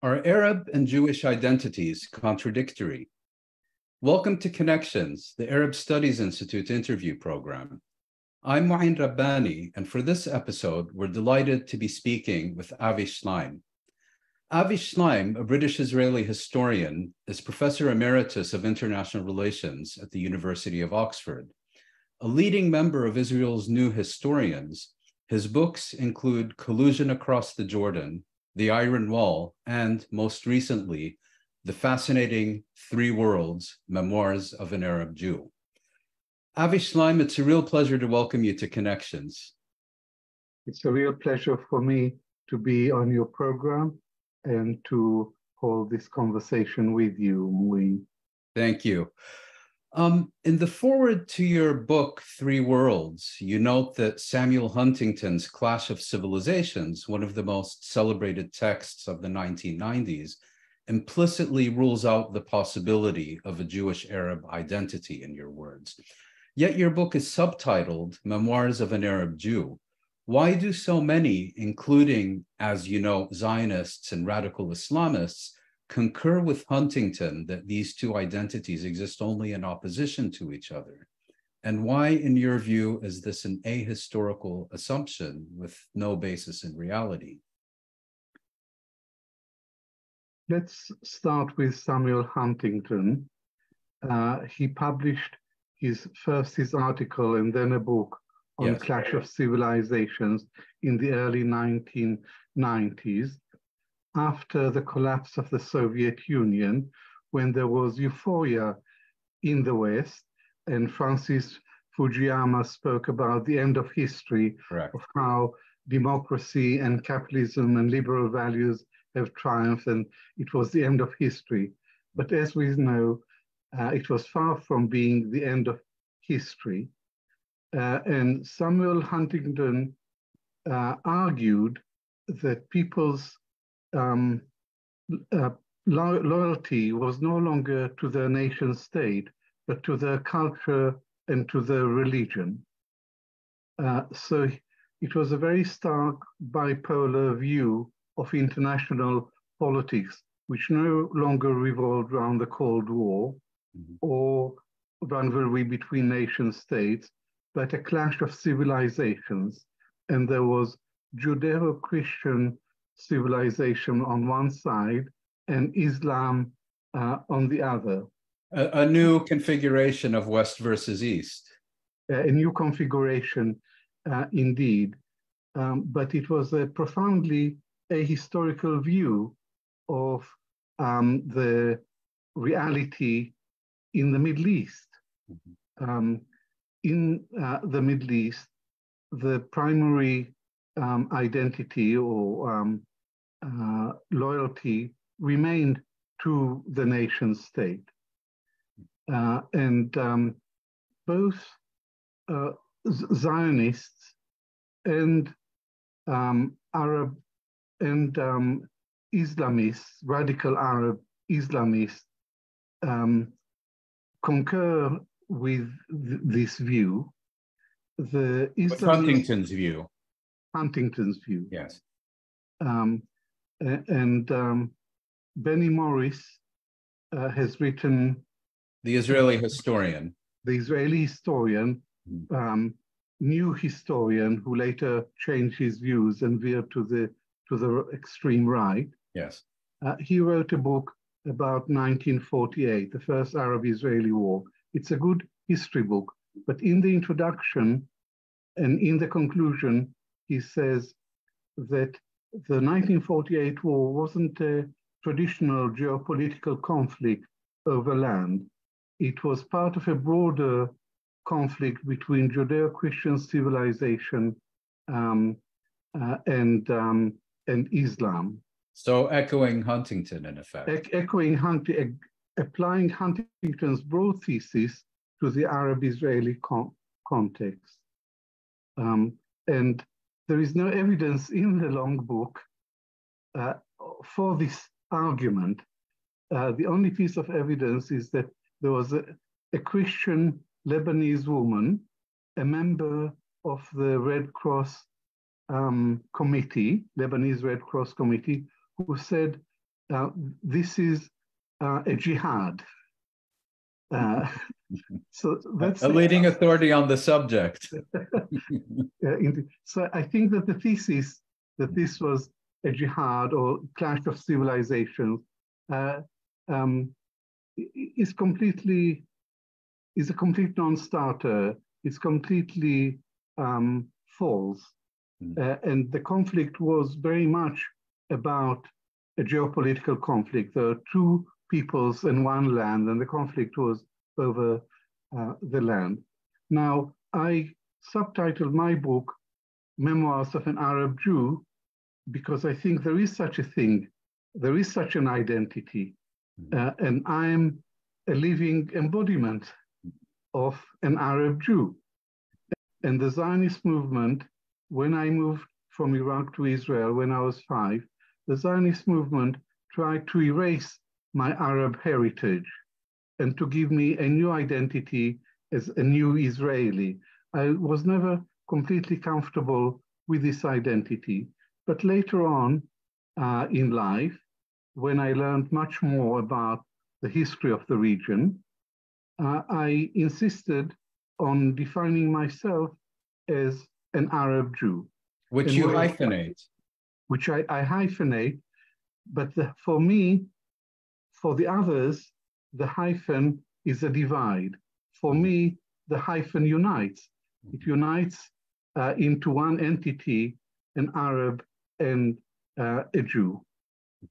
Are Arab and Jewish identities contradictory? Welcome to Connections, the Arab Studies Institute interview program. I'm Mouin Rabbani, and for this episode, we're delighted to be speaking with Avi Shlaim. Avi Shlaim, a British-Israeli historian, is Professor Emeritus of International Relations at the University of Oxford. A leading member of Israel's New Historians, his books include Collusion Across the Jordan, The Iron Wall, and most recently, the fascinating Three Worlds, Memoirs of an Arab Jew. Avi Shlaim, it's a real pleasure to welcome you to Connections. It's a real pleasure for me to be on your program and to hold this conversation with you, Mouin. Thank you. In the foreword to your book, Three Worlds, you note that Samuel Huntington's Clash of Civilizations, one of the most celebrated texts of the 1990s, implicitly rules out the possibility of a Jewish-Arab identity, in your words. Yet your book is subtitled Memoirs of an Arab Jew. Why do so many, including, as you know, Zionists and radical Islamists, concur with Huntington that these two identities exist only in opposition to each other? And why, in your view, is this an ahistorical assumption with no basis in reality? Let's start with Samuel Huntington. He published his article and then a book on Clash of Civilizations in the early 1990s, after the collapse of the Soviet Union, when there was euphoria in the West, and Francis Fukuyama spoke about the end of history, Correct. Of how democracy and capitalism and liberal values have triumphed, and it was the end of history. But as we know, it was far from being the end of history. And Samuel Huntington argued that people's loyalty was no longer to their nation state, but to their culture and to their religion. So it was a very stark bipolar view of international politics, which no longer revolved around the Cold War or rivalry between nation states, but a clash of civilizations. And there was Judeo-Christian civilization on one side and Islam on the other. A new configuration of West versus East. A new configuration, indeed. But it was a profoundly ahistorical view of the reality in the Middle East. In the Middle East, the primary identity or loyalty remained to the nation state. And both Zionists and Arab and Islamists, radical Arab Islamists, concur with this view. The Huntington's view. Huntington's view. Yes. And Benny Morris has written. The Israeli historian. The Israeli historian, new historian who later changed his views and veered to the extreme right. Yes. He wrote a book about 1948, the first Arab-Israeli war. It's a good history book, but in the introduction and in the conclusion, he says that the 1948 war wasn't a traditional geopolitical conflict over land. It was part of a broader conflict between Judeo-Christian civilization and Islam. So echoing Huntington, in effect. Applying Huntington's broad thesis to the Arab-Israeli context. And there is no evidence in the long book for this argument. The only piece of evidence is that there was a Christian Lebanese woman, a member of the Red Cross committee, Lebanese Red Cross committee, who said this is a jihad. So that's a leading authority on the subject. So I think that the thesis that this was a jihad or clash of civilizations is a complete non-starter. It's completely false. And the conflict was very much about a geopolitical conflict. There are two peoples and one land, and the conflict was over the land. Now, I subtitled my book Memoirs of an Arab Jew because I think there is such a thing, there is such an identity, and I'm a living embodiment of an Arab Jew. And the Zionist movement, when I moved from Iraq to Israel when I was 5, the Zionist movement tried to erase my Arab heritage and to give me a new identity as a new Israeli. I was never completely comfortable with this identity. But later on in life, when I learned much more about the history of the region, I insisted on defining myself as an Arab Jew. Which you hyphenate. Which I hyphenate, but for me, for the others, the hyphen is a divide. For me, the hyphen unites. It unites into one entity, an Arab and a Jew.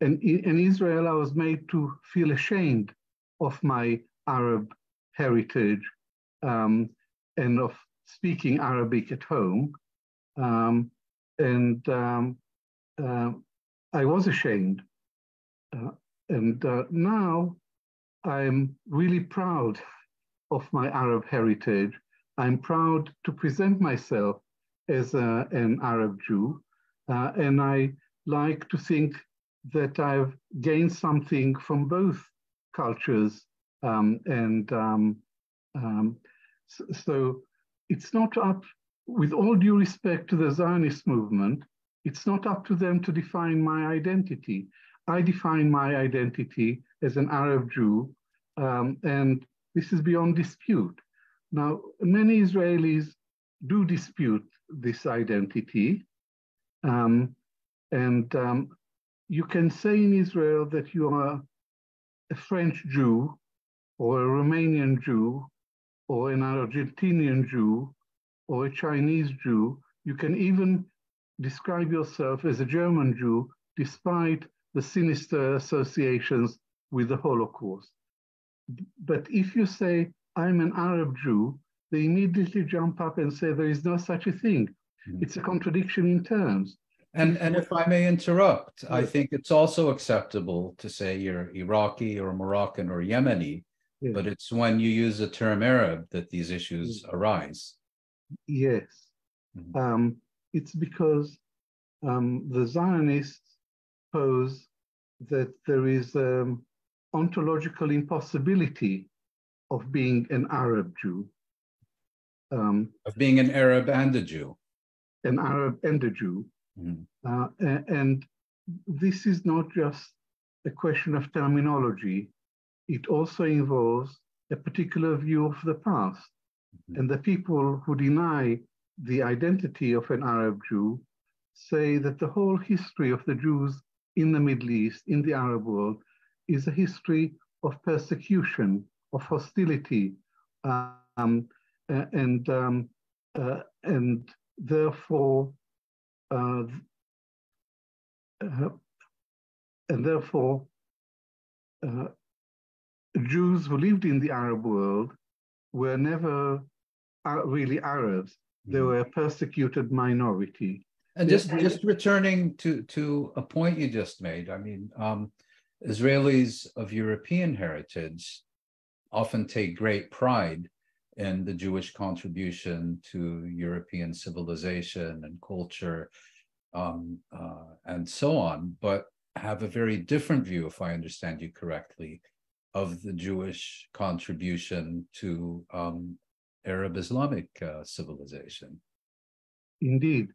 And in Israel, I was made to feel ashamed of my Arab heritage and of speaking Arabic at home. I was ashamed. Now I'm really proud of my Arab heritage. I'm proud to present myself as an Arab Jew. And I like to think that I've gained something from both cultures. So it's not up, with all due respect to the Zionist movement, it's not up to them to define my identity. I define my identity as an Arab Jew, and this is beyond dispute. Now, many Israelis do dispute this identity, you can say in Israel that you are a French Jew, or a Romanian Jew, or an Argentinian Jew, or a Chinese Jew. You can even describe yourself as a German Jew, despite the sinister associations with the Holocaust. But if you say, I'm an Arab Jew, they immediately jump up and say, there is no such a thing. It's a contradiction in terms. And if I may interrupt, I think it's also acceptable to say you're Iraqi or Moroccan or Yemeni, but it's when you use the term Arab that these issues arise. Yes. It's because the Zionists pose that there is ontological impossibility of being an Arab Jew. Of being an Arab and a Jew. An Arab and a Jew. And this is not just a question of terminology. It also involves a particular view of the past. And the people who deny the identity of an Arab Jew say that the whole history of the Jews in the Middle East, in the Arab world, is a history of persecution, of hostility, and therefore Jews who lived in the Arab world were never really Arabs. They were a persecuted minority. And just returning to a point you just made, I mean, Israelis of European heritage often take great pride in the Jewish contribution to European civilization and culture and so on, but have a very different view, if I understand you correctly, of the Jewish contribution to Arab Islamic civilization. Indeed.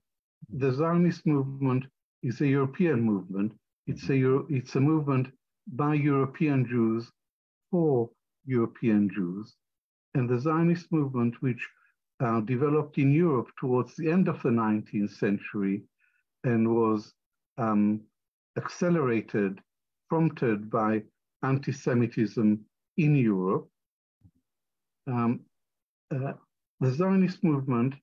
The Zionist movement is a European movement, It's a movement by European Jews for European Jews. And the Zionist movement, which developed in Europe towards the end of the 19th century and was accelerated, prompted by anti-Semitism in Europe, the Zionist movement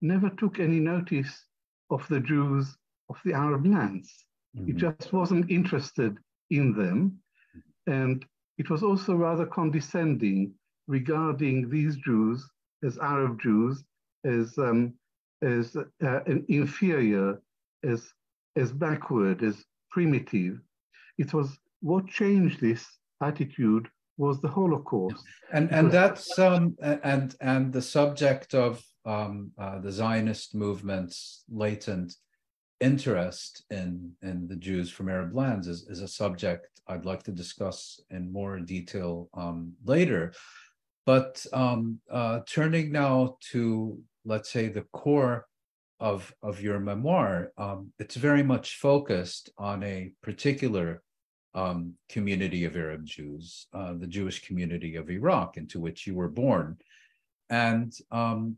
never took any notice of the Jews of the Arab lands. It just wasn't interested in them. And it was also rather condescending regarding these Jews as Arab Jews, as inferior, as backward, as primitive. It was what changed this attitude was the Holocaust. And that's and the subject of the Zionist movement's latent interest in the Jews from Arab lands is a subject I'd like to discuss in more detail later. But turning now to, let's say, the core of your memoir, it's very much focused on a particular community of Arab Jews, the Jewish community of Iraq, into which you were born. And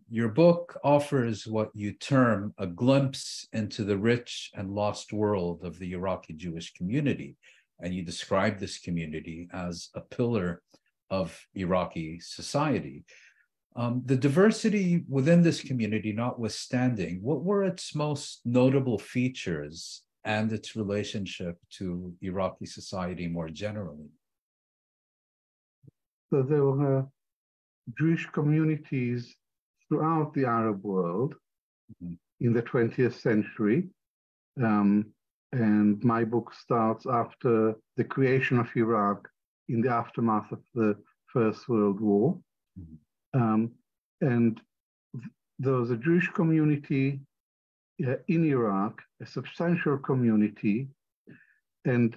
your book offers what you term a glimpse into the rich and lost world of the Iraqi Jewish community. And you describe this community as a pillar of Iraqi society. The diversity within this community notwithstanding, what were its most notable features and its relationship to Iraqi society more generally? So there were Jewish communities throughout the Arab world in the 20th century. And my book starts after the creation of Iraq in the aftermath of the First World War. And there was a Jewish community in Iraq, a substantial community, and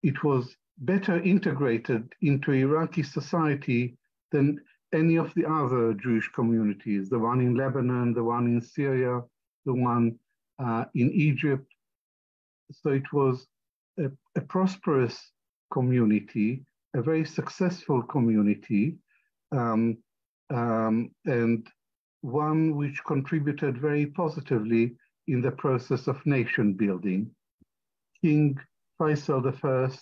it was better integrated into Iraqi society than any of the other Jewish communities, the one in Lebanon, the one in Syria, the one in Egypt. So it was a prosperous community, a very successful community, and one which contributed very positively in the process of nation building. King Faisal I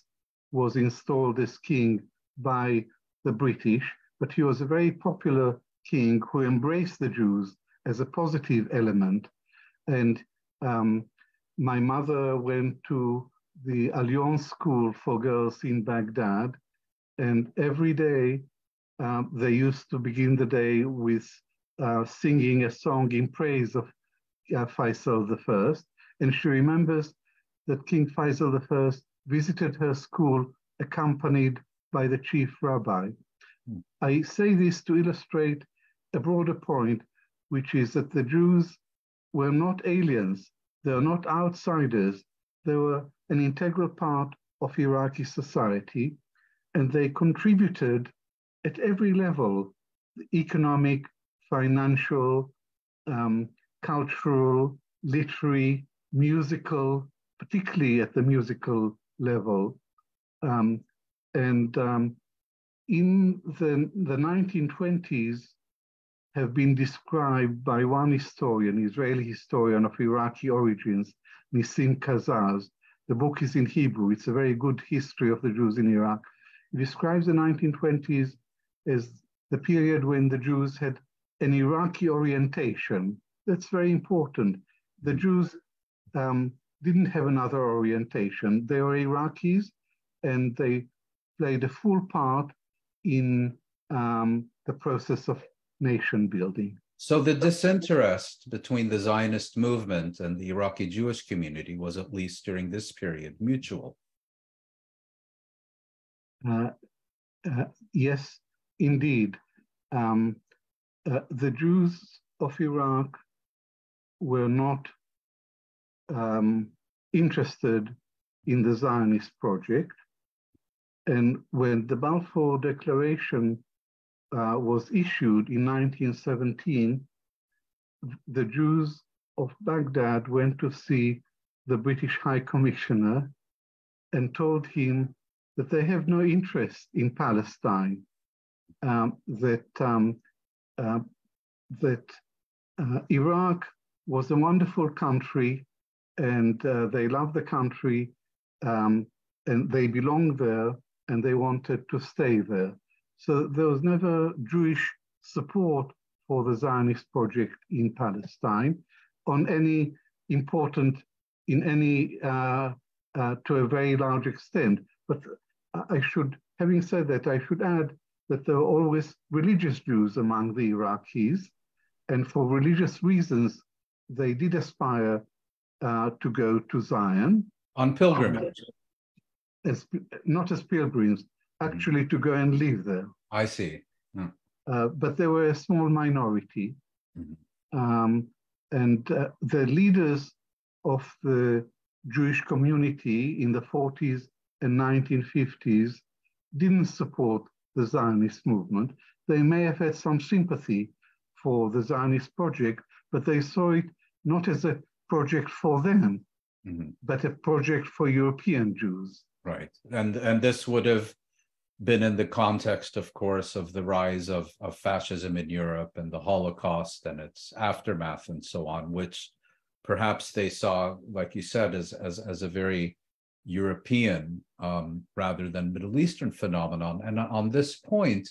was installed as king by the British, but he was a very popular king who embraced the Jews as a positive element. And my mother went to the Alliance School for Girls in Baghdad, and every day they used to begin the day with singing a song in praise of Faisal I. And she remembers that King Faisal I visited her school accompanied by the chief rabbi. I say this to illustrate a broader point, which is that the Jews were not aliens, they are not outsiders, they were an integral part of Iraqi society, and they contributed at every level, economic, financial, cultural, literary, musical, particularly at the musical level. In the 1920s have been described by one historian, Israeli historian of Iraqi origins, Nissim Kazaz. The book is in Hebrew. It's a very good history of the Jews in Iraq. He describes the 1920s as the period when the Jews had an Iraqi orientation. That's very important. The Jews didn't have another orientation. They were Iraqis, and they played a full part in the process of nation building. So the disinterest between the Zionist movement and the Iraqi Jewish community was, at least during this period, mutual. Yes, indeed. The Jews of Iraq were not interested in the Zionist project. And when the Balfour Declaration was issued in 1917, the Jews of Baghdad went to see the British High Commissioner and told him that they have no interest in Palestine, that Iraq was a wonderful country, and they love the country, and they belong there, and they wanted to stay there. So there was never Jewish support for the Zionist project in Palestine on any important, in any, to a very large extent. But having said that, I should add that there were always religious Jews among the Iraqis, and for religious reasons, they did aspire to go to Zion. On pilgrimage. Not as pilgrims, actually to go and live there. I see. But they were a small minority. And the leaders of the Jewish community in the 40s and 1950s didn't support the Zionist movement. They may have had some sympathy for the Zionist project, but they saw it not as a project for them, but a project for European Jews. Right. And this would have been in the context, of course, of the rise of fascism in Europe and the Holocaust and its aftermath and so on, which perhaps they saw, like you said, as a very European rather than Middle Eastern phenomenon. And on this point,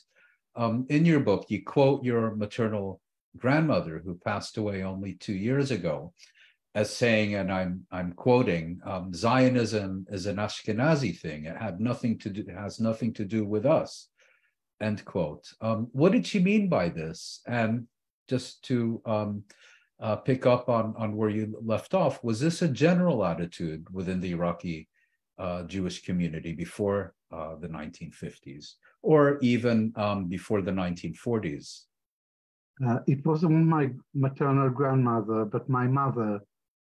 in your book, you quote your maternal grandmother, who passed away only 2 years ago, as saying, and I'm quoting, Zionism is an Ashkenazi thing. It has nothing to do with us, end quote. What did she mean by this? And just to pick up on where you left off, was this a general attitude within the Iraqi Jewish community before the 1950s, or even before the 1940s? It wasn't my maternal grandmother, but my mother,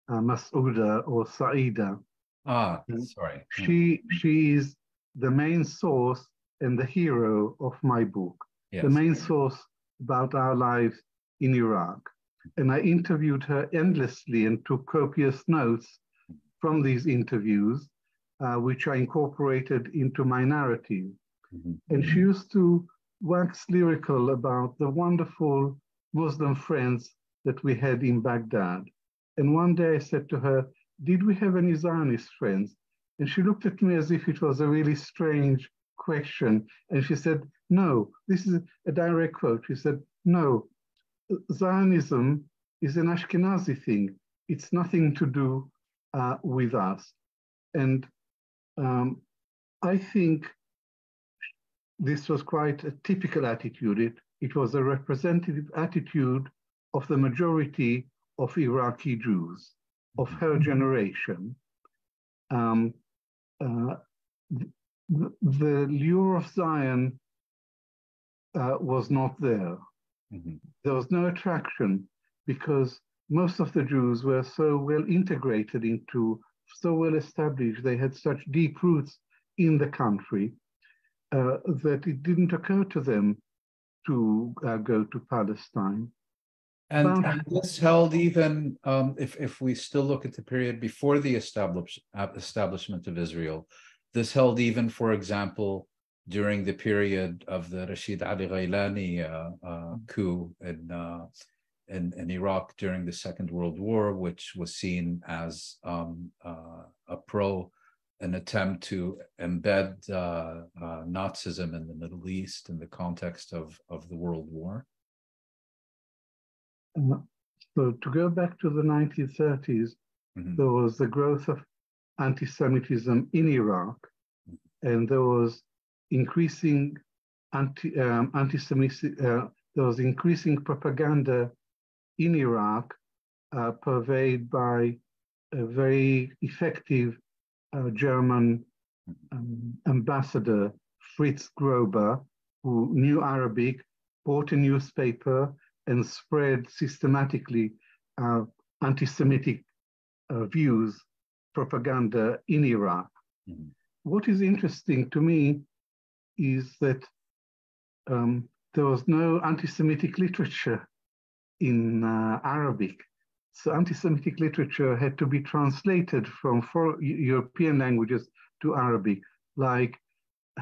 Mas'uda or Saida. Sorry. She is the main source and the hero of my book, yes. The main source about our lives in Iraq. And I interviewed her endlessly and took copious notes from these interviews, which I incorporated into my narrative. And she used to wax lyrical about the wonderful Muslim friends that we had in Baghdad. And one day I said to her, did we have any Zionist friends? And she looked at me as if it was a really strange question. And she said, no, this is a direct quote. She said, no, Zionism is an Ashkenazi thing. It's nothing to do with us. And I think this was quite a typical attitude. It was a representative attitude of the majority of Iraqi Jews of her generation. The lure of Zion was not there. There was no attraction because most of the Jews were so well integrated into, so well established, they had such deep roots in the country that it didn't occur to them to go to Palestine. And this held even, if we still look at the period before the establishment of Israel, this held even, for example, during the period of the Rashid Ali Ghailani coup in Iraq during the Second World War, which was seen as an attempt to embed Nazism in the Middle East in the context of the World War. So to go back to the 1930s, there was the growth of anti-Semitism in Iraq, and there was increasing anti-Semitic, there was increasing propaganda in Iraq, purveyed by a very effective German ambassador, Fritz Grober, who knew Arabic, bought a newspaper, and spread systematically anti-Semitic views, propaganda in Iraq. What is interesting to me is that there was no anti-Semitic literature in Arabic. So anti-Semitic literature had to be translated from 4 European languages to Arabic, like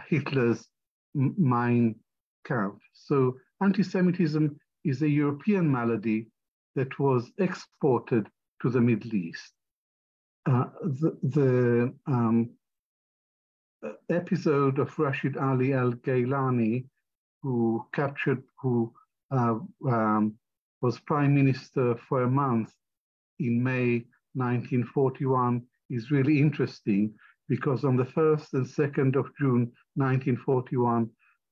Hitler's Mein Kampf. So anti-Semitism is a European malady that was exported to the Middle East. The episode of Rashid Ali al-Gailani, who was prime minister for a month in May 1941, is really interesting, because on the 1st and 2nd of June 1941,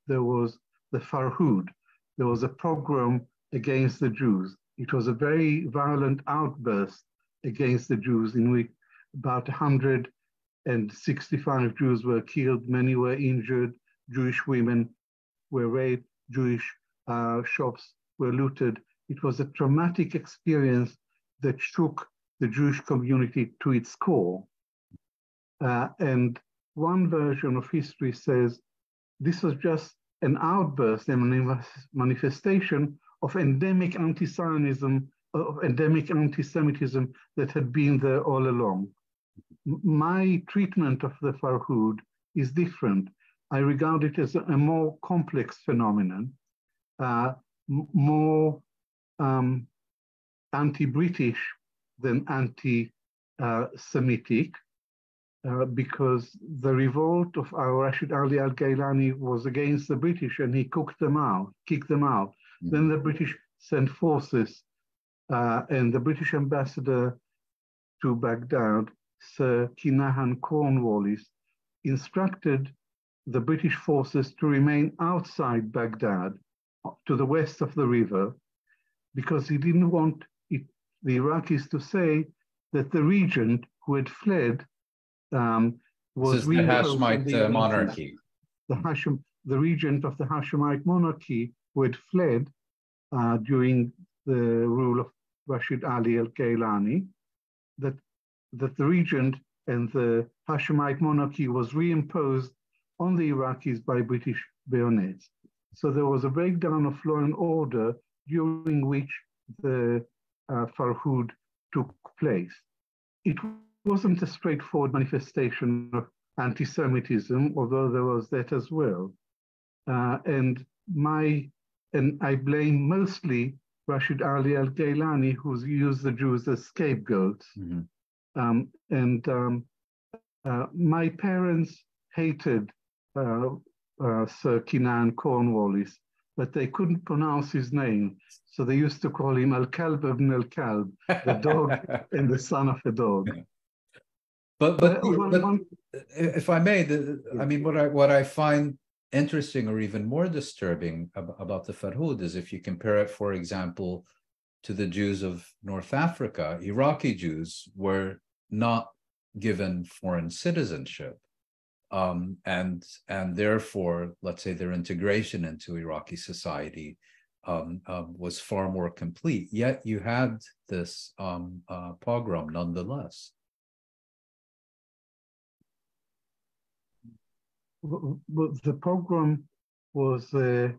there was the Farhud. There was a pogrom against the Jews. It was a very violent outburst against the Jews in which about 165 Jews were killed, many were injured, Jewish women were raped, Jewish shops were looted. It was a traumatic experience that shook the Jewish community to its core. And one version of history says this was just an outburst, a manifestation of endemic anti-Zionism, of endemic anti-Semitism that had been there all along. My treatment of the Farhud is different. I regard it as a more complex phenomenon, more anti-British than anti-Semitic, because the revolt of Rashid Ali al-Gailani was against the British, and he kicked them out. Mm-hmm. Then the British sent forces, and the British ambassador to Baghdad, Sir Kinahan Cornwallis, instructed the British forces to remain outside Baghdad, to the west of the river, because he didn't want the Iraqis to say that the regent who had fled was the Hashemite monarchy. The regent of the Hashemite monarchy who had fled during the rule of Rashid Ali al-Gailani, that the regent and the Hashemite monarchy was reimposed on the Iraqis by British bayonets. So there was a breakdown of law and order during which the Farhud took place. It wasn't a straightforward manifestation of anti-Semitism, although there was that as well. And I blame mostly Rashid Ali al-Gailani, who's used the Jews as scapegoats. Mm-hmm. My parents hated Sir Kinan Cornwallis, but they couldn't pronounce his name, so they used to call him Al-Kalb ibn Al-Kalb, the dog and the son of a dog. But if I may, I mean, what I find interesting or even more disturbing about the Farhud is if you compare it, for example, to the Jews of North Africa. Iraqi Jews were not given foreign citizenship, and therefore, let's say, their integration into Iraqi society was far more complete. Yet you had this pogrom nonetheless. The pogrom was a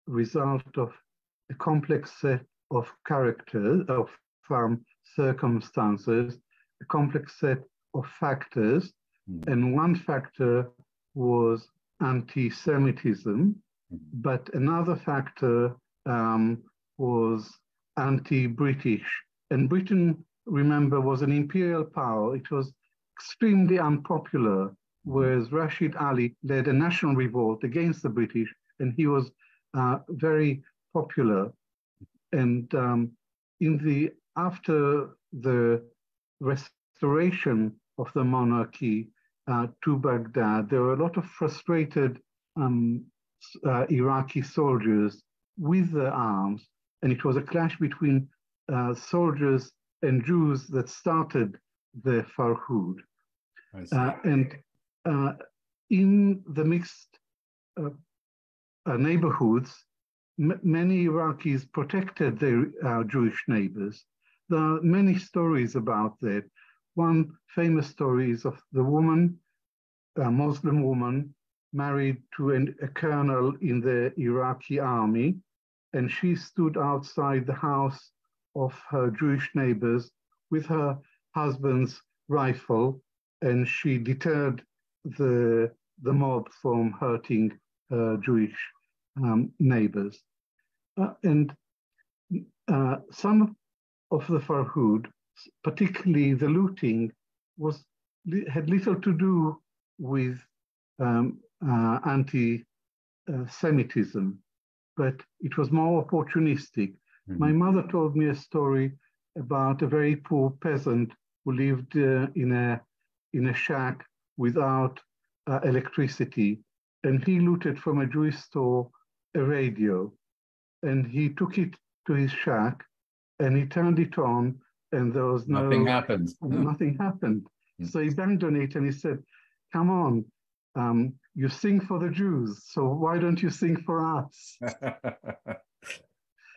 result of a complex set of characters, of circumstances, a complex set of factors, and one factor was anti-Semitism, but another factor was anti-British. And Britain, remember, was an imperial power. It was extremely unpopular, whereas Rashid Ali led a national revolt against the British, and he was very popular. And after the restoration of the monarchy to Baghdad, there were a lot of frustrated Iraqi soldiers with their arms, and it was a clash between soldiers and Jews that started the Farhud. In the mixed neighborhoods, many Iraqis protected their Jewish neighbors. There are many stories about that. One famous story is of the woman, a Muslim woman, married to a colonel in the Iraqi army, and she stood outside the house of her Jewish neighbors with her husband's rifle, and she deterred the mob from hurting her Jewish neighbors. And some of the Farhud, particularly the looting, had little to do with anti-Semitism, but it was more opportunistic. Mm-hmm. My mother told me a story about a very poor peasant who lived in a shack without electricity, and he looted from a Jewish store a radio, and he took it to his shack, and he turned it on, and there was nothing happened. Nothing happened. Mm-hmm. So he banged on it, and he said, "Come on, you sing for the Jews, so why don't you sing for us?"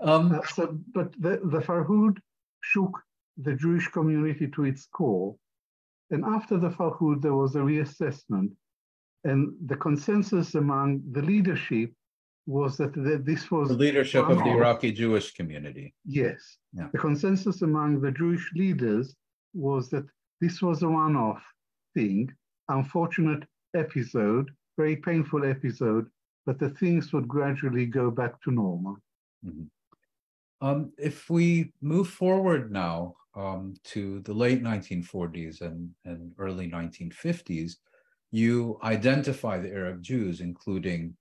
But the Farhud shook the Jewish community to its core. And after the Farhud, there was a reassessment. And the consensus among the leadership was that this was... The leadership of the Iraqi Jewish community. Yes. Yeah. The consensus among the Jewish leaders was that this was a one-off thing, unfortunate episode, very painful episode, but the things would gradually go back to normal. Mm-hmm. If we move forward now to the late 1940s and early 1950s, you identify the Arab Jews, including,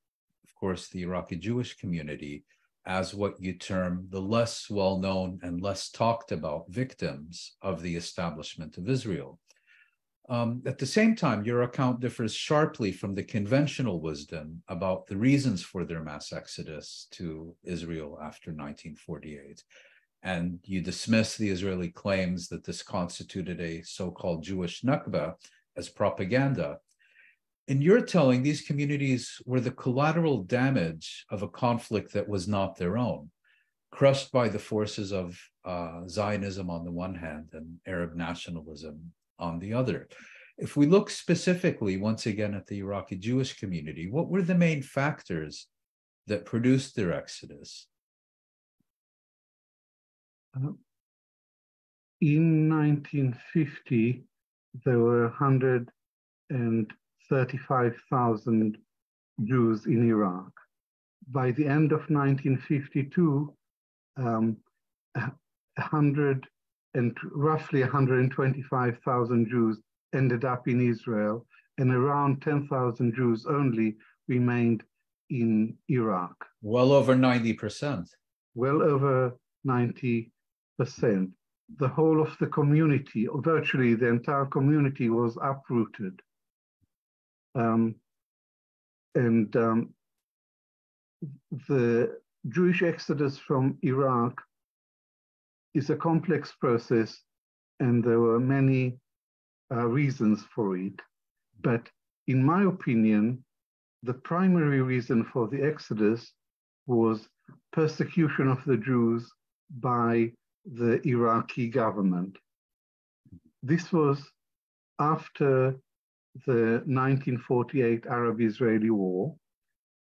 of course, the Iraqi Jewish community, as what you term the less well-known and less talked about victims of the establishment of Israel. At the same time, your account differs sharply from the conventional wisdom about the reasons for their mass exodus to Israel after 1948. And you dismiss the Israeli claims that this constituted a so-called Jewish Nakba as propaganda. In your telling, these communities were the collateral damage of a conflict that was not their own, crushed by the forces of Zionism on the one hand and Arab nationalism on the other. If we look specifically, once again, at the Iraqi Jewish community, what were the main factors that produced their exodus? In 1950, there were 135,000 Jews in Iraq. By the end of 1952, roughly 125,000 Jews ended up in Israel, and around 10,000 Jews only remained in Iraq. Well over 90%. Well over 90%. The whole of the community, virtually the entire community, was uprooted. The Jewish exodus from Iraq is a complex process, and there were many reasons for it. But in my opinion, the primary reason for the exodus was persecution of the Jews by the Iraqi government. This was after the 1948 Arab-Israeli War.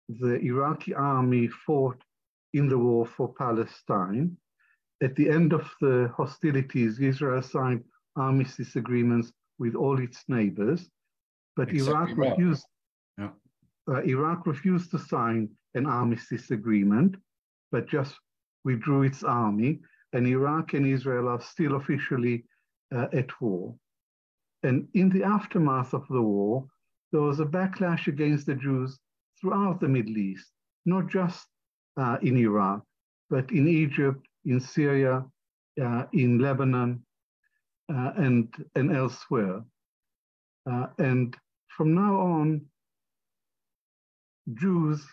The Iraqi army fought in the war for Palestine. At the end of the hostilities, Israel signed armistice agreements with all its neighbors, but Iraq refused to sign an armistice agreement, but just withdrew its army, and Iraq and Israel are still officially at war. And in the aftermath of the war, there was a backlash against the Jews throughout the Middle East, not just in Iraq, but in Egypt, in Syria, in Lebanon, and elsewhere. And from now on, Jews,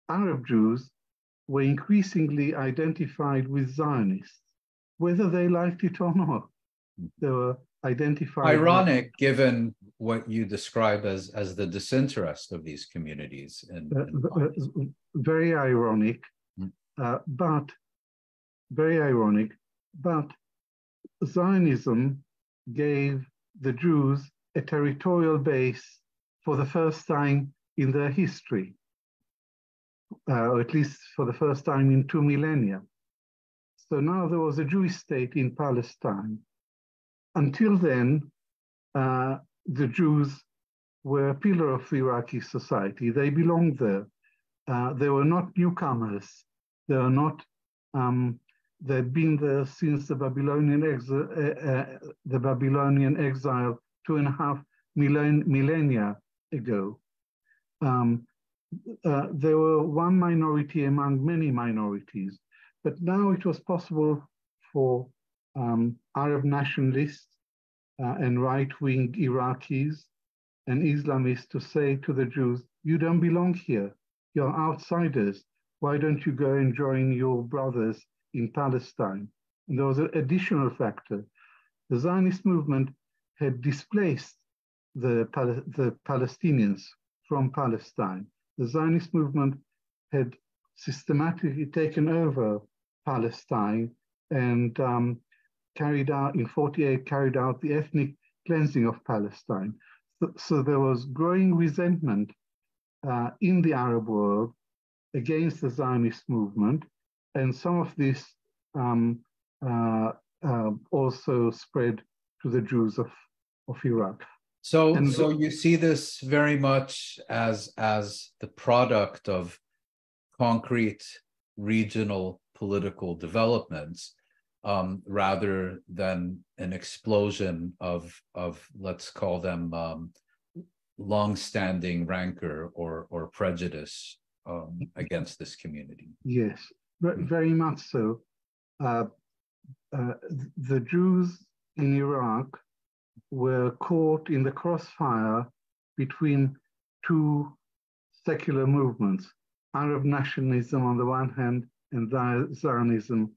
Arab Jews, were increasingly identified with Zionists, whether they liked it or not. They were identified. Ironic, given what you describe as the disinterest of these communities. Very ironic, but Zionism gave the Jews a territorial base for the first time in their history, or at least for the first time in 2 millennia. So now there was a Jewish state in Palestine. Until then, the Jews were a pillar of the Iraqi society. They belonged there. They were not newcomers. They are not. They'd been there since the Babylonian exile 2.5 millennia ago. They were one minority among many minorities, but now it was possible for Arab nationalists and right-wing Iraqis and Islamists to say to the Jews, you don't belong here, you're outsiders, why don't you go and join your brothers in Palestine? And there was an additional factor. The Zionist movement had displaced the Palestinians from Palestine. The Zionist movement had systematically taken over Palestine and carried out the ethnic cleansing of Palestine. So there was growing resentment in the Arab world against the Zionist movement, and some of this also spread to the Jews of Iraq. So you see this very much as the product of concrete regional political developments, rather than an explosion of let's call them long-standing rancor or prejudice against this community. Yes, very much so. The Jews in Iraq were caught in the crossfire between two secular movements, Arab nationalism on the one hand and Zionism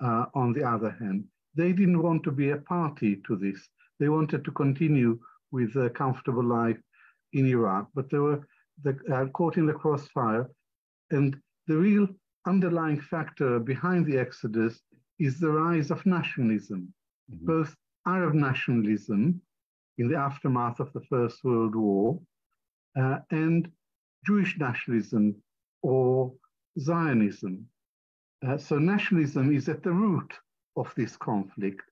on the other hand. They didn't want to be a party to this. They wanted to continue with a comfortable life in Iraq, but they were caught in the crossfire. And the real underlying factor behind the exodus is the rise of nationalism, both Arab nationalism in the aftermath of the First World War and Jewish nationalism or Zionism. So nationalism is at the root of this conflict,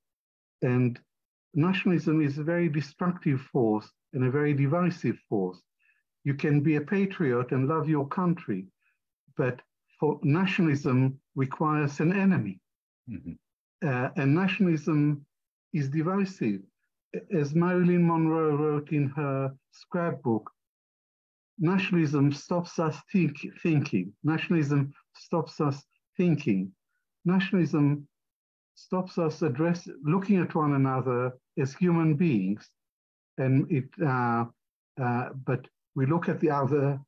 and nationalism is a very destructive force and a very divisive force. You can be a patriot and love your country, but for nationalism requires an enemy. And nationalism is divisive. As Marilyn Monroe wrote in her scrapbook, nationalism stops us thinking. Nationalism stops us thinking. Nationalism stops us looking at one another as human beings, and but we look at the other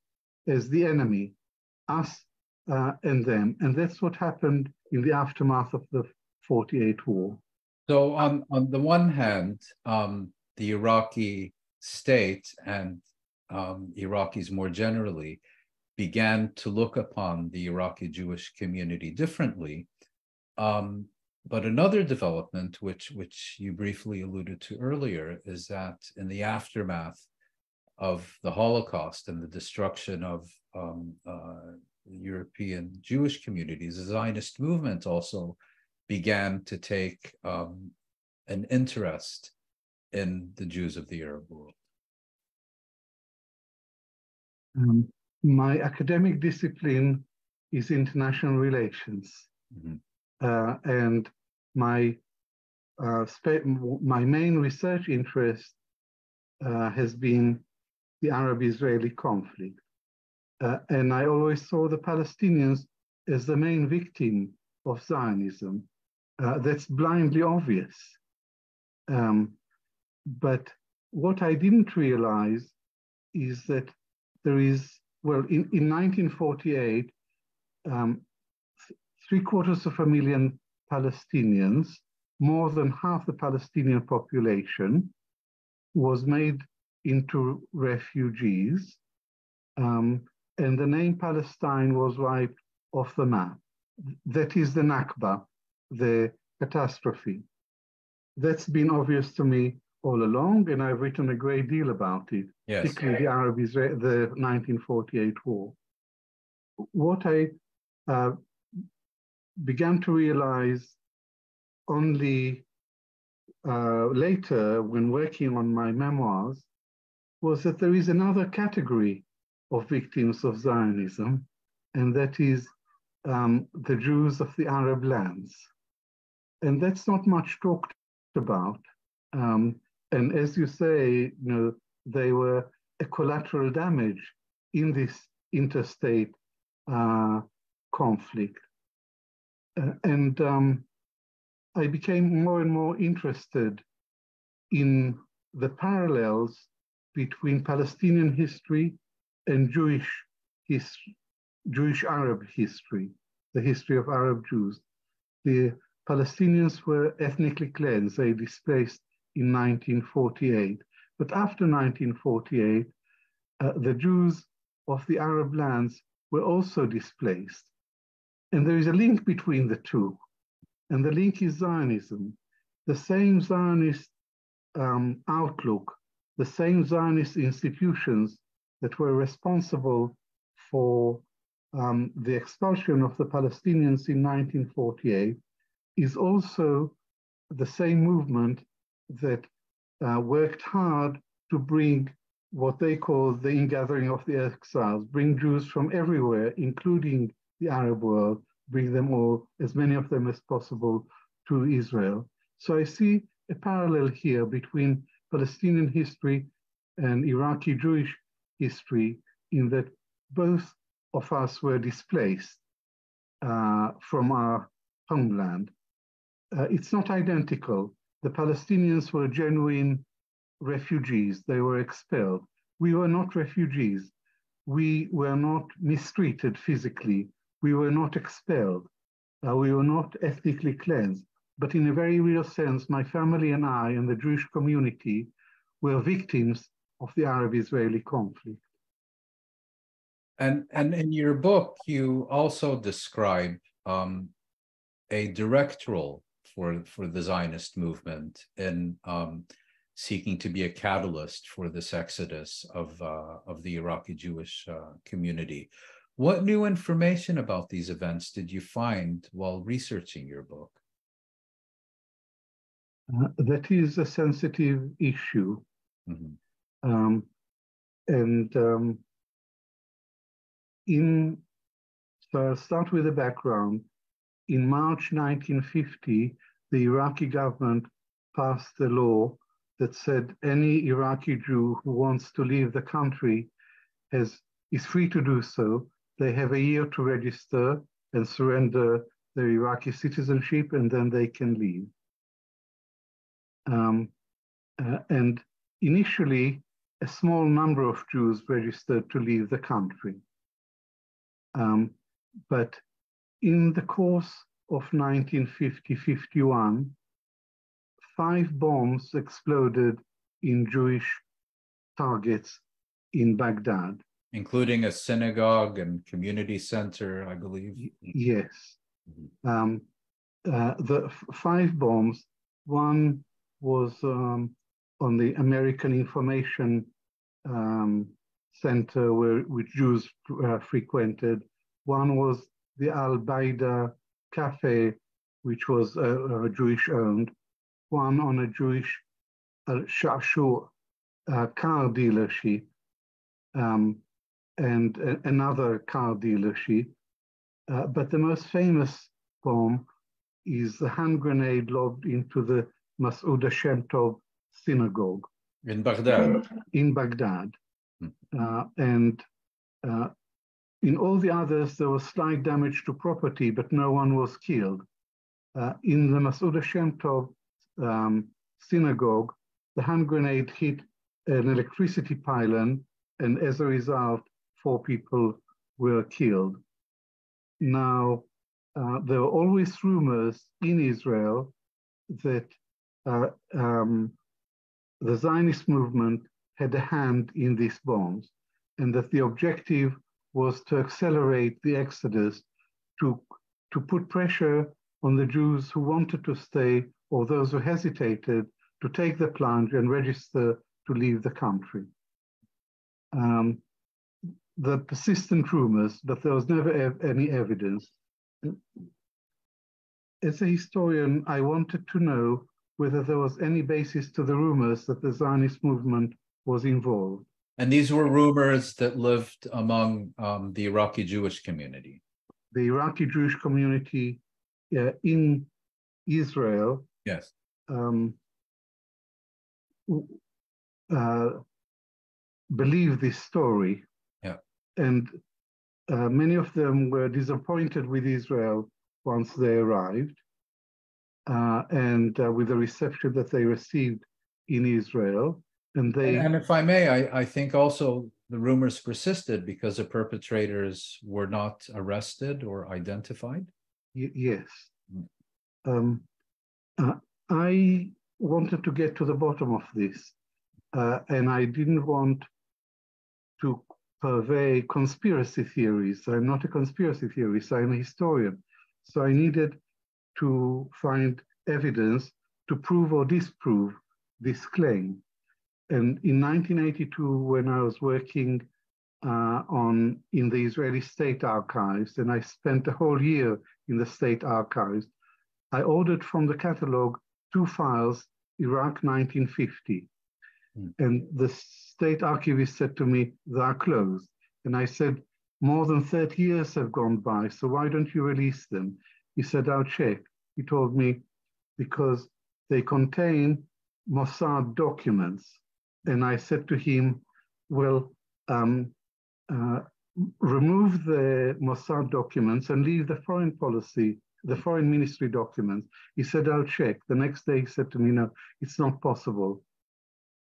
as the enemy, us and them, and that's what happened in the aftermath of the 48 war. So on the one hand, the Iraqi state and Iraqis more generally began to look upon the Iraqi Jewish community differently. But another development, which you briefly alluded to earlier, is that in the aftermath of the Holocaust and the destruction of European Jewish communities, the Zionist movement also began to take an interest in the Jews of the Arab world. My academic discipline is international relations, and my main research interest has been the Arab-Israeli conflict, and I always saw the Palestinians as the main victim of Zionism. That's blindly obvious. But what I didn't realize is that there is, well, in 1948, 750,000 Palestinians, more than half the Palestinian population, was made into refugees, and the name Palestine was wiped off the map. That is the Nakba, the catastrophe. That's been obvious to me all along, and I've written a great deal about it, particularly the Arab-Israel, the 1948 war. What I began to realize only later, when working on my memoirs, was that there is another category of victims of Zionism, and that is the Jews of the Arab lands. And that's not much talked about. And as you say, they were a collateral damage in this interstate conflict. And I became more and more interested in the parallels between Palestinian history and Jewish Arab history, the history of Arab Jews. The Palestinians were ethnically cleansed, they displaced in 1948. But after 1948, the Jews of the Arab lands were also displaced. And there is a link between the two. And the link is Zionism. The same Zionist outlook, the same Zionist institutions that were responsible for the expulsion of the Palestinians in 1948 is also the same movement that worked hard to bring what they call the ingathering of the exiles, bring Jews from everywhere, including the Arab world, bring them all, as many of them as possible, to Israel. So I see a parallel here between Palestinian history and Iraqi Jewish history, in that both of us were displaced from our homeland. It's not identical. The Palestinians were genuine refugees. They were expelled. We were not refugees. We were not mistreated physically. We were not expelled. We were not ethnically cleansed. But in a very real sense, my family and I and the Jewish community were victims of the Arab-Israeli conflict. And in your book, you also describe a direct role for the Zionist movement in seeking to be a catalyst for this exodus of the Iraqi Jewish community. What new information about these events did you find while researching your book? That is a sensitive issue. Mm-hmm. So I'll start with the background. In March 1950, the Iraqi government passed a law that said any Iraqi Jew who wants to leave the country is free to do so. They have a year to register and surrender their Iraqi citizenship, and then they can leave. And initially, a small number of Jews registered to leave the country. But in the course of 1950-51, 5 bombs exploded in Jewish targets in Baghdad. Including a synagogue and community center, I believe. Yes. The 5 bombs, one was on the American Information Center which Jews frequented. One was the Al-Baida Cafe, which was Jewish owned. One on a Jewish Shashu car dealership, and another car dealership. But the most famous bomb is the hand grenade lobbed into the Mas'ud Shem Tov synagogue. In Baghdad. In Baghdad. And in all the others, there was slight damage to property, but no one was killed. In the Mas'ud Shem Tov synagogue, the hand grenade hit an electricity pylon, and as a result, 4 people were killed. Now, there were always rumors in Israel that the Zionist movement had a hand in these bombs, and that the objective was to accelerate the exodus, to put pressure on the Jews who wanted to stay or those who hesitated to take the plunge and register to leave the country. The persistent rumors, but there was never any evidence. as a historian, I wanted to know whether there was any basis to the rumors that the Zionist movement was involved. And these were rumors that lived among the Iraqi Jewish community. The Iraqi Jewish community in Israel, yes, believed this story. Yeah. And many of them were disappointed with Israel once they arrived, and with the reception that they received in Israel. And if I may, I think also the rumors persisted because the perpetrators were not arrested or identified. Yes. I wanted to get to the bottom of this, and I didn't want to purvey conspiracy theories. I'm not a conspiracy theorist, I'm a historian. So I needed to find evidence to prove or disprove this claim. And in 1982, when I was working in the Israeli State Archives, and I spent a whole year in the State Archives, I ordered from the catalog 2 files, Iraq 1950. And the state archivist said to me, they are closed. And I said, more than 30 years have gone by, so why don't you release them? He said, I'll check. He told me, because they contain Mossad documents. And I said to him, well, remove the Mossad documents and leave the foreign policy, the foreign ministry documents. He said, I'll check. The next day he said to me, no, it's not possible.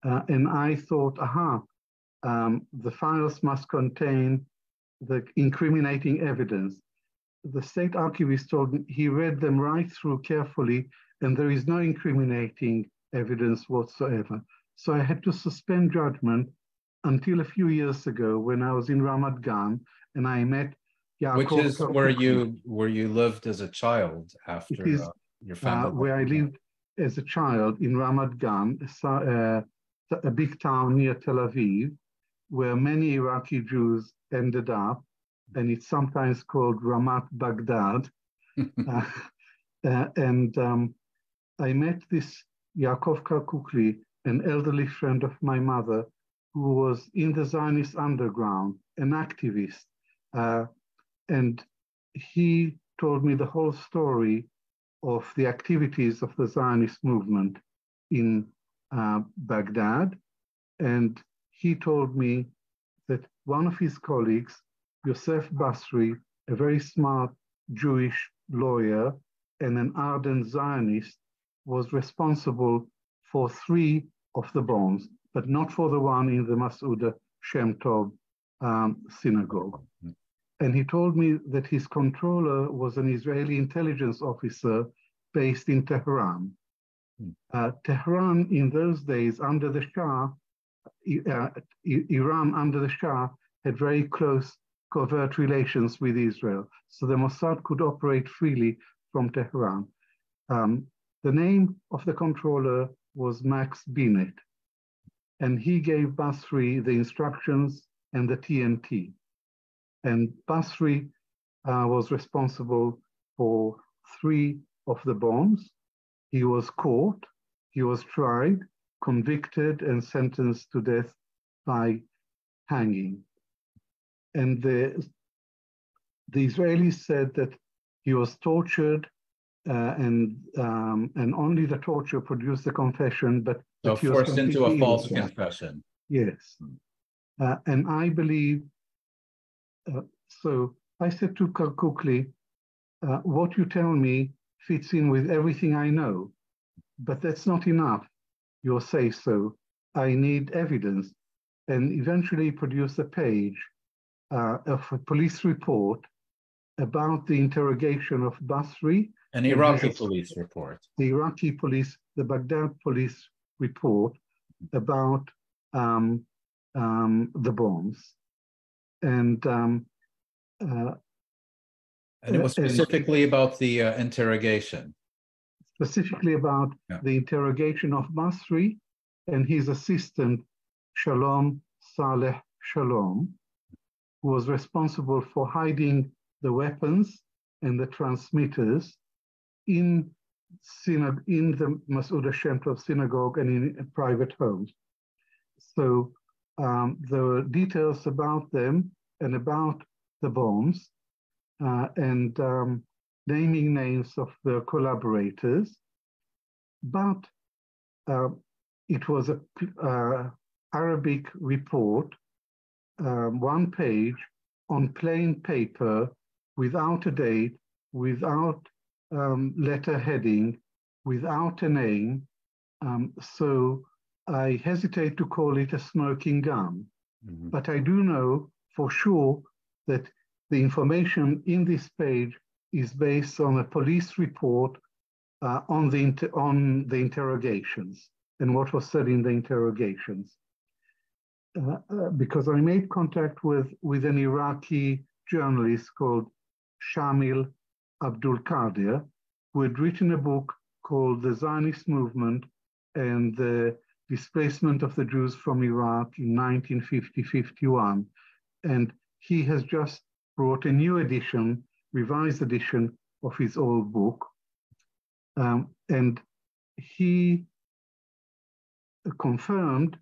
And I thought, the files must contain the incriminating evidence. The state archivist told me he read them right through carefully, and there is no incriminating evidence whatsoever. So I had to suspend judgment until a few years ago when I was in Ramat Gan and I met Yaakov. Which is where you lived as a child after your family. Where I lived as a child in Ramat Gan, a big town near Tel Aviv, where many Iraqi Jews ended up, and it's sometimes called Ramat Baghdad. I met this Yaakov Karkukli, an elderly friend of my mother, who was in the Zionist underground, an activist. And he told me the whole story of the activities of the Zionist movement in Baghdad. And he told me that one of his colleagues, Yosef Basri, a very smart Jewish lawyer and an ardent Zionist, was responsible for 3 of the bombs, but not for the one in the Mas'uda Shem Tov synagogue. And he told me that his controller was an Israeli intelligence officer based in Tehran. Tehran in those days, under the Shah, Iran under the Shah had very close covert relations with Israel. So the Mossad could operate freely from Tehran. The name of the controller was Max Binet, and he gave Basri the instructions and the TNT. And Basri was responsible for 3 of the bombs. He was caught, he was tried, convicted, and sentenced to death by hanging. And the Israelis said that he was tortured, and only the torture produced the confession, but so forced into a false confession. Yes. And I believe, so I said to Karkukli, what you tell me fits in with everything I know, but that's not enough. You'll say so. I need evidence. And eventually produced a page of a police report about the interrogation of Basri. An Iraqi police report. The Iraqi police, the Baghdad police report about the bombs. And it was specifically about the interrogation. Specifically about the interrogation of Basri and his assistant, Shalom Saleh Shalom, who was responsible for hiding the weapons and the transmitters in the Mas'ud Hashem Tov synagogue and in private homes. So there were details about them and about the bombs and naming names of the collaborators, but it was a Arabic report, one page on plain paper, without a date, without letter heading, without a name. So I hesitate to call it a smoking gun, but I do know for sure that the information in this page is based on a police report on the interrogations and what was said in the interrogations. Because I made contact with an Iraqi journalist called Shamil Abdul Qadir, who had written a book called The Zionist Movement and the Displacement of the Jews from Iraq in 1950-51. And he has just brought a new edition, revised edition of his old book. And he confirmed,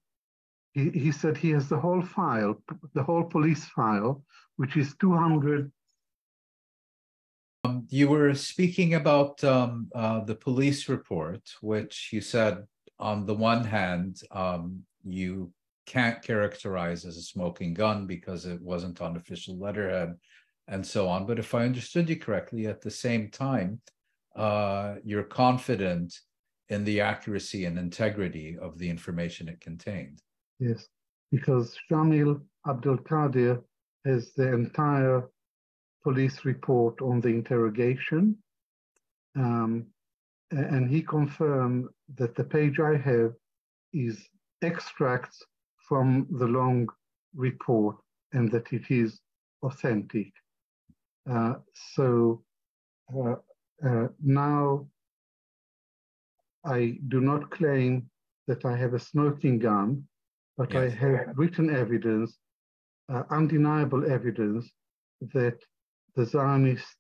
he said he has the whole file, the whole police file, which is 200. You were speaking about the police report, which you said, on the one hand, you can't characterize as a smoking gun because it wasn't on official letterhead and so on. But if I understood you correctly, at the same time, you're confident in the accuracy and integrity of the information it contained. Yes, because Shamil Abdul Qadir has the entire police report on the interrogation. And he confirmed that the page I have is extracts from the long report and that it is authentic. So now I do not claim that I have a smoking gun, but yes, I have written evidence, undeniable evidence, that the Zionist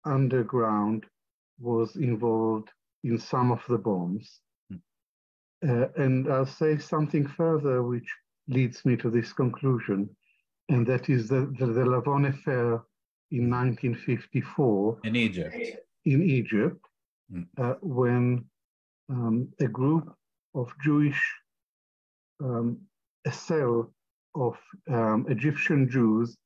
underground was involved in some of the bombs. And I'll say something further which leads me to this conclusion, and that is the Lavon affair in 1954 in Egypt. When a group of Jewish, a cell of Egyptian Jews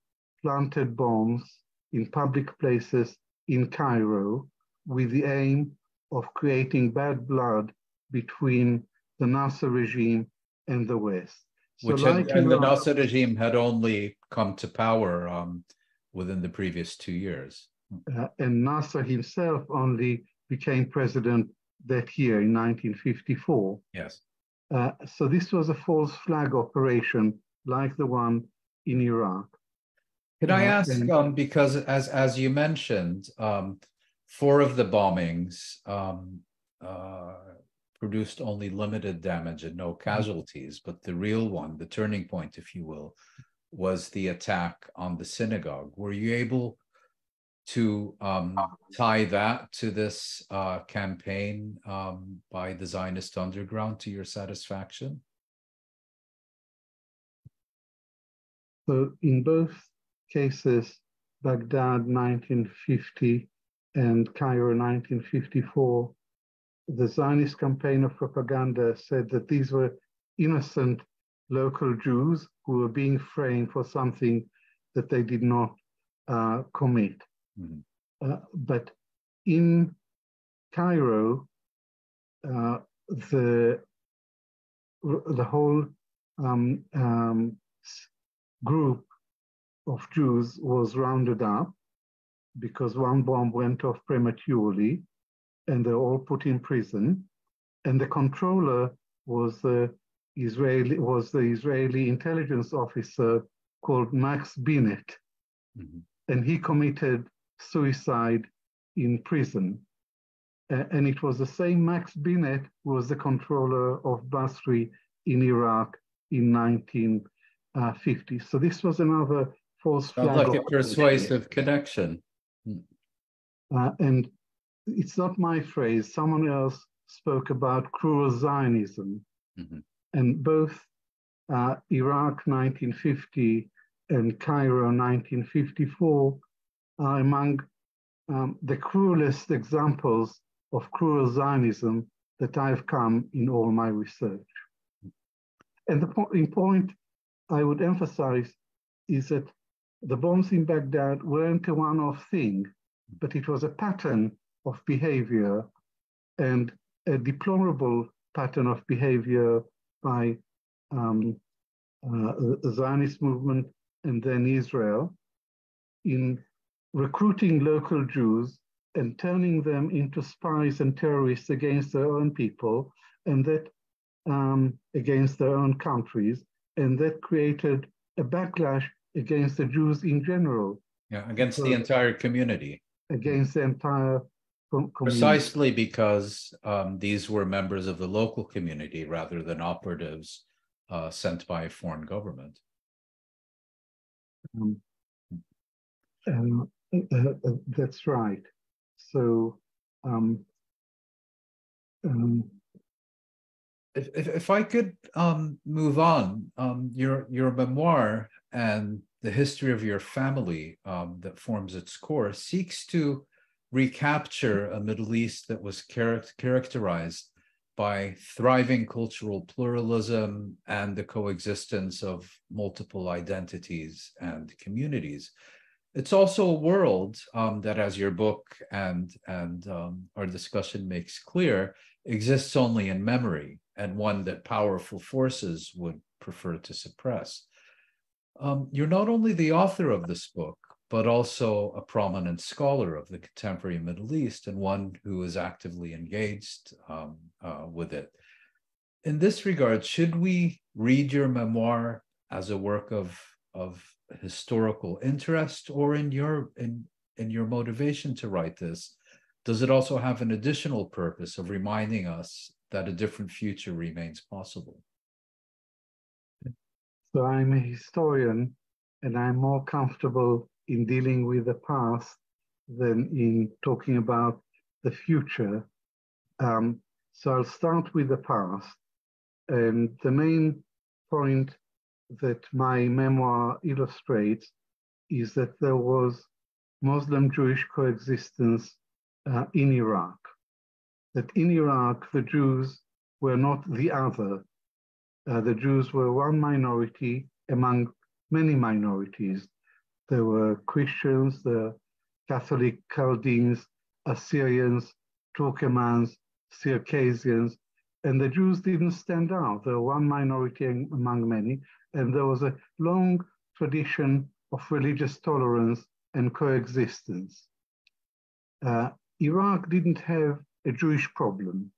planted bombs in public places in Cairo with the aim of creating bad blood between the Nasser regime and the West. So the Nasser regime had only come to power within the previous 2 years. And Nasser himself only became president that year in 1954. Yes. So this was a false flag operation like the one in Iraq. Can I ask, because as you mentioned, 4 of the bombings produced only limited damage and no casualties, but the real one, the turning point, if you will, was the attack on the synagogue. Were you able to tie that to this campaign by the Zionist underground to your satisfaction? So in both cases, Baghdad 1950 and Cairo 1954, the Zionist campaign of propaganda said that these were innocent local Jews who were being framed for something that they did not commit. But in Cairo, the whole group of Jews was rounded up because one bomb went off prematurely, and they're all put in prison. And the controller was the Israeli intelligence officer called Max Binet, and he committed suicide in prison. And it was the same Max Binet who was the controller of Basri in Iraq in 1950. So this was another false flag. Sounds like a persuasive connection. And it's not my phrase. Someone else spoke about cruel Zionism. Mm-hmm. And both Iraq 1950 and Cairo 1954 are among the cruelest examples of cruel Zionism that I've come in all my research. And the point I would emphasize is that the bombs in Baghdad weren't a one-off thing, but it was a pattern of behavior, and a deplorable pattern of behavior by the Zionist movement and then Israel in recruiting local Jews and turning them into spies and terrorists against their own people, and that against their own countries, and that created a backlash against the Jews in general. Yeah, against the entire community. Against the entire community. Precisely because these were members of the local community rather than operatives sent by a foreign government. That's right. So, if I could move on, your memoir and the history of your family that forms its core seeks to recapture a Middle East that was characterized by thriving cultural pluralism and the coexistence of multiple identities and communities. It's also a world that, as your book and our discussion makes clear, exists only in memory, and one that powerful forces would prefer to suppress. You're not only the author of this book, but also a prominent scholar of the contemporary Middle East and one who is actively engaged with it. In this regard, should we read your memoir as a work of historical interest, or in your motivation to write this, does it also have an additional purpose of reminding us that a different future remains possible? So I'm a historian, and I'm more comfortable in dealing with the past than in talking about the future. So I'll start with the past. And the main point that my memoir illustrates is that there was Muslim-Jewish coexistence in Iraq. That in Iraq, the Jews were not the other. The Jews were one minority among many minorities. There were Christians, the Catholic Chaldeans, Assyrians, Turkomans, Circassians, and the Jews didn't stand out. They were one minority among many, and there was a long tradition of religious tolerance and coexistence. Iraq didn't have a Jewish problem.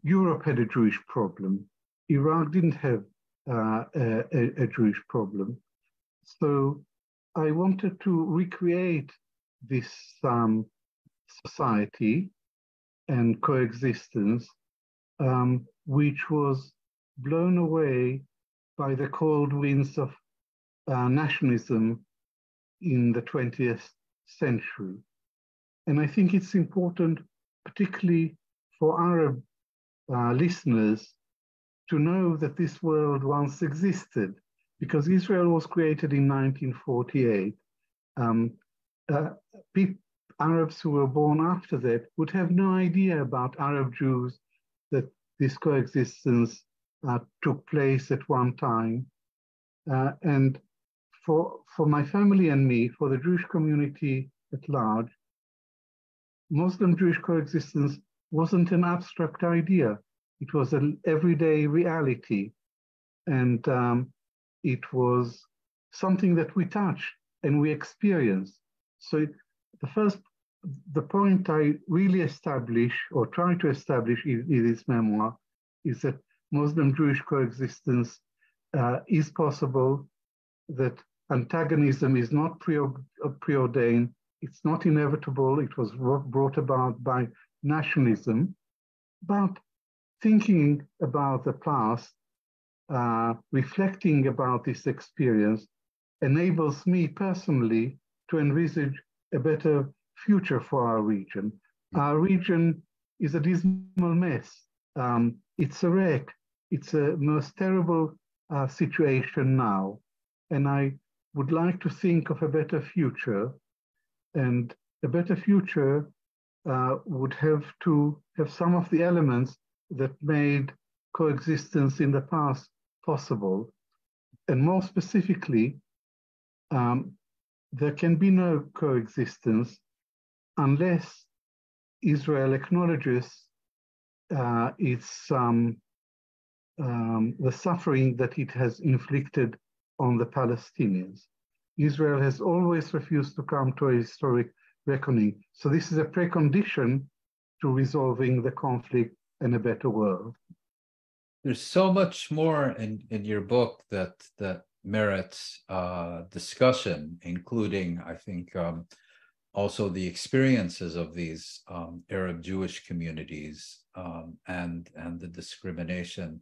Europe had a Jewish problem. Iraq didn't have a Jewish problem. So I wanted to recreate this society and coexistence, which was blown away by the cold winds of nationalism in the 20th century. And I think it's important, particularly for Arab listeners, to know that this world once existed, because Israel was created in 1948. Arabs who were born after that would have no idea about Arab Jews, that this coexistence took place at one time. And for my family and me, for the Jewish community at large, Muslim-Jewish coexistence wasn't an abstract idea. It was an everyday reality. And it was something that we touched and we experienced. So the point I really establish, or try to establish in this memoir, is that Muslim-Jewish coexistence is possible, that antagonism is not preordained, it's not inevitable, it was brought about by nationalism, but thinking about the past, reflecting about this experience, enables me personally to envisage a better future for our region. Our region is a dismal mess. It's a wreck. It's a most terrible situation now. And I would like to think of a better future. And a better future would have to have some of the elements that made coexistence in the past possible. And more specifically, there can be no coexistence unless Israel acknowledges the suffering that it has inflicted on the Palestinians. Israel has always refused to come to a historic reckoning. So this is a precondition to resolving the conflict and a better world. There's so much more in your book that merits discussion, including, I think, also the experiences of these Arab Jewish communities and the discrimination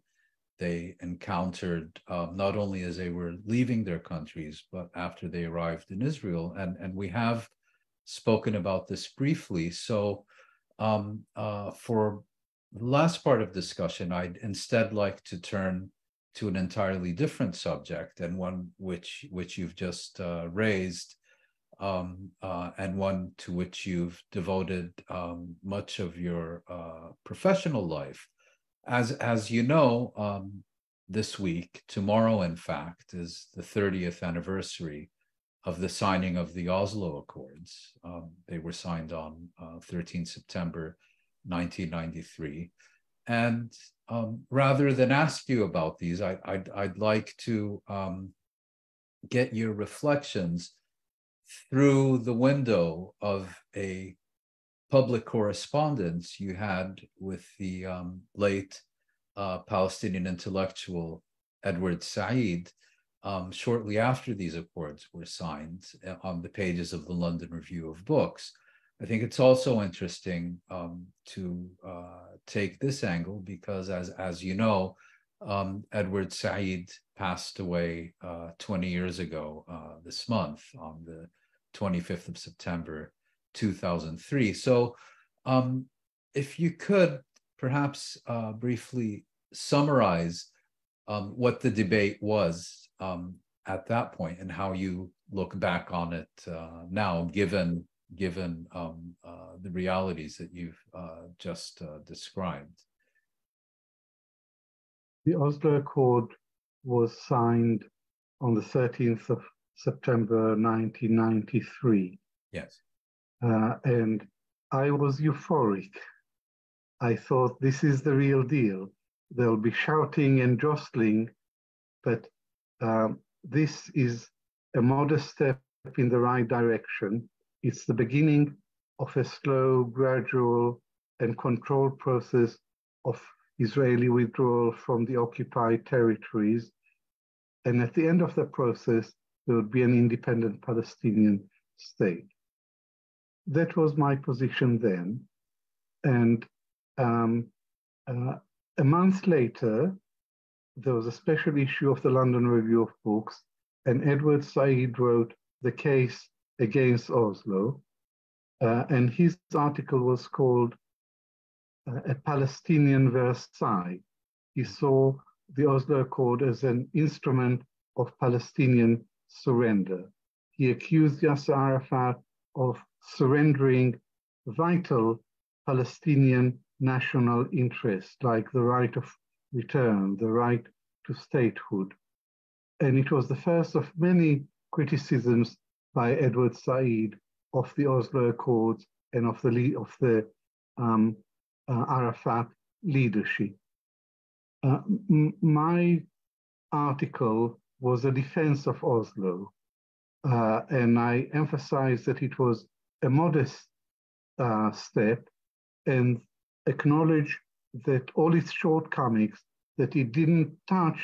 they encountered not only as they were leaving their countries, but after they arrived in Israel. And we have spoken about this briefly. So for the last part of discussion, I'd instead like to turn to an entirely different subject, and one which you've just raised, and one to which you've devoted much of your professional life. As you know, this week, tomorrow, in fact, is the 30th anniversary of the signing of the Oslo Accords. They were signed on 13 September 1993. And rather than ask you about these, I'd like to get your reflections through the window of a public correspondence you had with the late Palestinian intellectual Edward Said shortly after these accords were signed on the pages of the London Review of Books. I think it's also interesting to take this angle because, as you know, Edward Said passed away 20 years ago this month on the 25th of September 2003. So if you could perhaps briefly summarize what the debate was at that point and how you look back on it now, given the realities that you've just described. The Oslo Accord was signed on the 13th of September 1993. Yes. And I was euphoric. I thought, this is the real deal. There'll be shouting and jostling, but this is a modest step in the right direction. It's the beginning of a slow, gradual, and controlled process of Israeli withdrawal from the occupied territories. And at the end of the process, there would be an independent Palestinian state. That was my position then. And a month later, there was a special issue of the London Review of Books, and Edward Said wrote The Case Against Oslo. And his article was called A Palestinian Versailles. He saw the Oslo Accord as an instrument of Palestinian surrender. He accused Yasser Arafat of surrendering vital Palestinian national interests, like the right of return, the right to statehood. And it was the first of many criticisms by Edward Said of the Oslo Accords and of the Arafat leadership. My article was a defense of Oslo, and I emphasized that it was a modest step and acknowledged that all its shortcomings, that it didn't touch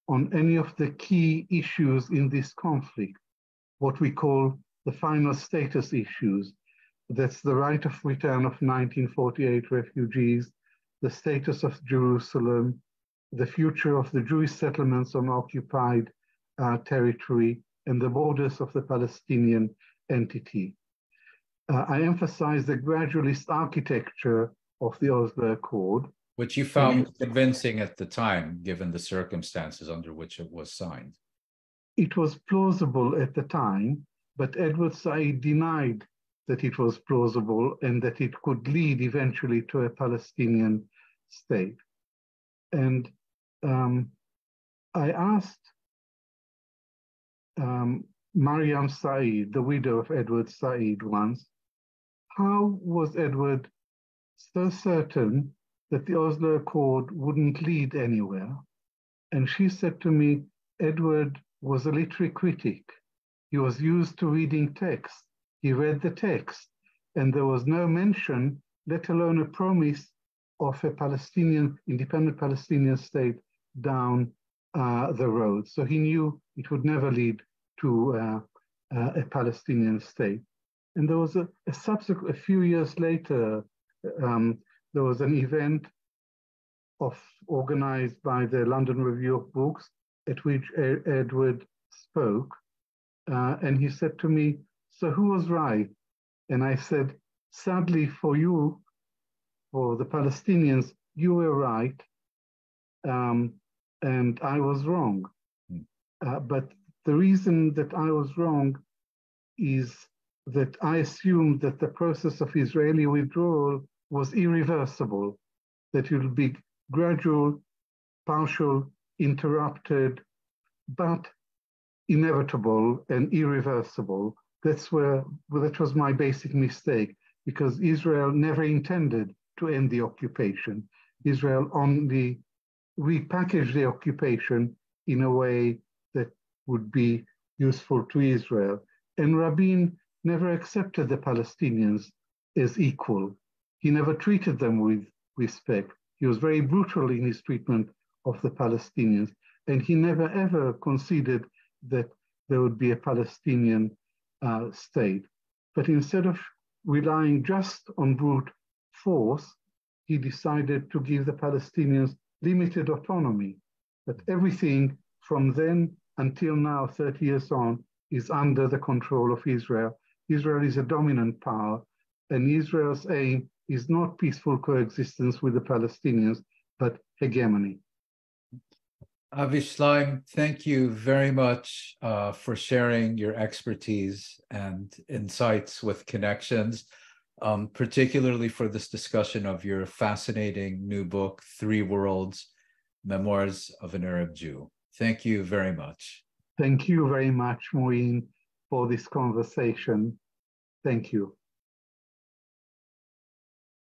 on any of the key issues in this conflict, what we call the final status issues. That's the right of return of 1948 refugees, the status of Jerusalem, the future of the Jewish settlements on occupied territory, and the borders of the Palestinian entity. I emphasized the gradualist architecture of the Oslo Accord. Which you found convincing at the time, given the circumstances under which it was signed. It was plausible at the time, but Edward Said denied that it was plausible and that it could lead eventually to a Palestinian state. And I asked Mariam Said, the widow of Edward Said, once, how was Edward so certain that the Oslo Accord wouldn't lead anywhere? And she said to me, Edward was a literary critic. He was used to reading text. He read the text, and there was no mention, let alone a promise, of a Palestinian, independent Palestinian state down the road. So he knew it would never lead to a Palestinian state. And there was a few years later, there was an event organized by the London Review of Books at which Edward spoke. And he said to me, so who was right? And I said, sadly for you, for the Palestinians, you were right, and I was wrong. But the reason that I was wrong is that I assumed that the process of Israeli withdrawal was irreversible, that it would be gradual, partial, interrupted, but inevitable and irreversible. That was my basic mistake, because Israel never intended to end the occupation. Israel only repackaged the occupation in a way that would be useful to Israel. And Rabin never accepted the Palestinians as equal. He never treated them with respect. He was very brutal in his treatment of the Palestinians, and he never ever conceded that there would be a Palestinian state. But instead of relying just on brute force, he decided to give the Palestinians limited autonomy. But everything from then until now, 30 years on, is under the control of Israel. Israel is a dominant power, and Israel's aim is not peaceful coexistence with the Palestinians, but hegemony. Avi Shlaim, thank you very much for sharing your expertise and insights with Connections, particularly for this discussion of your fascinating new book, 3 Worlds, Memoirs of an Arab Jew. Thank you very much. Thank you very much, Mouin, for this conversation. Thank you.